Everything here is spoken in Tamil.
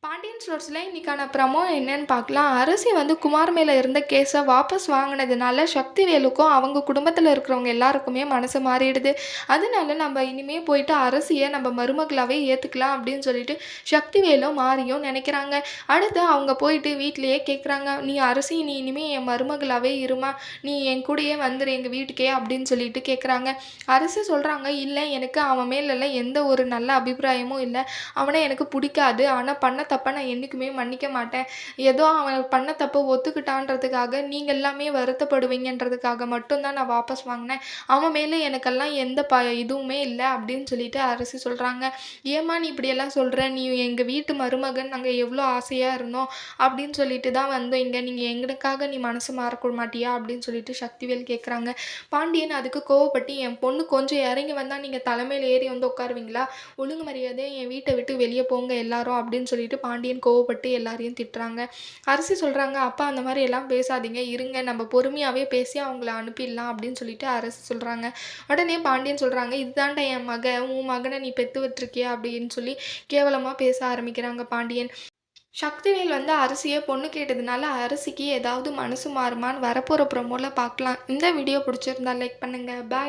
பாண்டியன் ஸ்டோர்ஸ்ல இன்னைக்கான ப்ரமோ என்னன்னு பார்க்கலாம். அரசி வந்து குமார் மேல இருந்த கேஸ வாபஸ் வாங்குனதுனால, சக்திவேலுக்கும் அவங்க குடும்பத்தில இருக்கிறவங்க எல்லாருக்குமே மனசு மாறிடுது. அதனால நம்ம இனிமே போயிட்டு அரசிய நம்ம மருமகளாவே ஏத்துக்கலாம் அப்படின்னு சொல்லிட்டு சக்திவேலும், மாரியும் நெனைக்கிறாங்க. அடுத்து அவங்க போயிட்டு வீட்லயே கேட்குறாங்க, "நீ அரசி நீ இனிமே என் மருமகளாவே இரும்மா. நீ என் கூடயே வந்துரு எங்க வீட்டுக்கே" அப்படின்னு சொல்லிட்டு கேட்குறாங்க. அரசி சொல்றாங்க, "இல்ல எனக்கு அவன் மேலலாம் எந்த ஒரு நல்ல அபிப்பிராயமும் இல்ல. அவன எனக்கு புடிக்காது. ஆனா பண்ண தப்ப நான் என்னைக்குமே மன்னிக்க மாட்டேன். ஏதோ அவன் பண்ண தப்ப ஒத்துக்கிட்டான்றதுக்காக நீங்க எல்லாமே வருத்தப்படுவீங்கன்றதுக்காக மட்டும் தான் நான் வாபஸ் வாங்குனேன். அவன் மேல எனக்கெல்லாம் எந்த இதுவுமே இல்ல." அப்படின்னு சொல்லிட்டு அரசி சொல்றாங்க. "ஏம்மா நீ இப்படியெல்லாம் சொல்ற? நீ எங்க வீட்டு மருமகன். நாங்க எவ்ளோ ஆசையா இருந்தோம். அப்படின்னு சொல்லிட்டு தான் வந்தோம் இங்க. நீங்க எங்களுக்காக நீ மனசு மாறக்கூட மாட்டியா?" அப்படின்னு சொல்லிட்டு சக்திவேல் கேட்குறாங்க. பாண்டியன் அதுக்கு கோவப்பட்டு, "என் பொண்ணு கொஞ்சம் இறங்கி வந்தா நீங்க தலை மேல ஏறி வந்து உட்காருவீங்களா? ஒழுங்கு மரியாதையா என் வீட்ட விட்டு வெளிய போங்க எல்லாரும்" அப்படின்னு சொல்லிட்டு பாண்டியன் கோவப்பட்டு எல்லாரையும் திட்டுறாங்க. அரசி சொல்றாங்க, "அப்பா அந்த மாரி எல்லாம் பேசாதீங்க. இருங்க நம்ம பொறுமையாவே பேசி அவங்கள அனுப்பிடலாம்" அப்படின்னு சொல்லிட்டு அரசி சொல்றாங்க. உடனே பாண்டியன் சொல்றாங்க, "இதுதான்டா என் மகன். உன் மகன நீ பெத்து விட்டுருக்கியா?" அப்படின்னு சொல்லி கேவலமா பேச ஆரம்பிக்கிறாங்க பாண்டியன். சக்திவேல் வந்து அரசிய பொண்ணு கேட்டதுனால அரசிக்கு ஏதாவது மனசு மாறுமான்னு வரப்போற ப்ரோமோல பார்க்கலாம். இந்த வீடியோ பிடிச்சிருந்தா லைக் பண்ணுங்க. பாய்.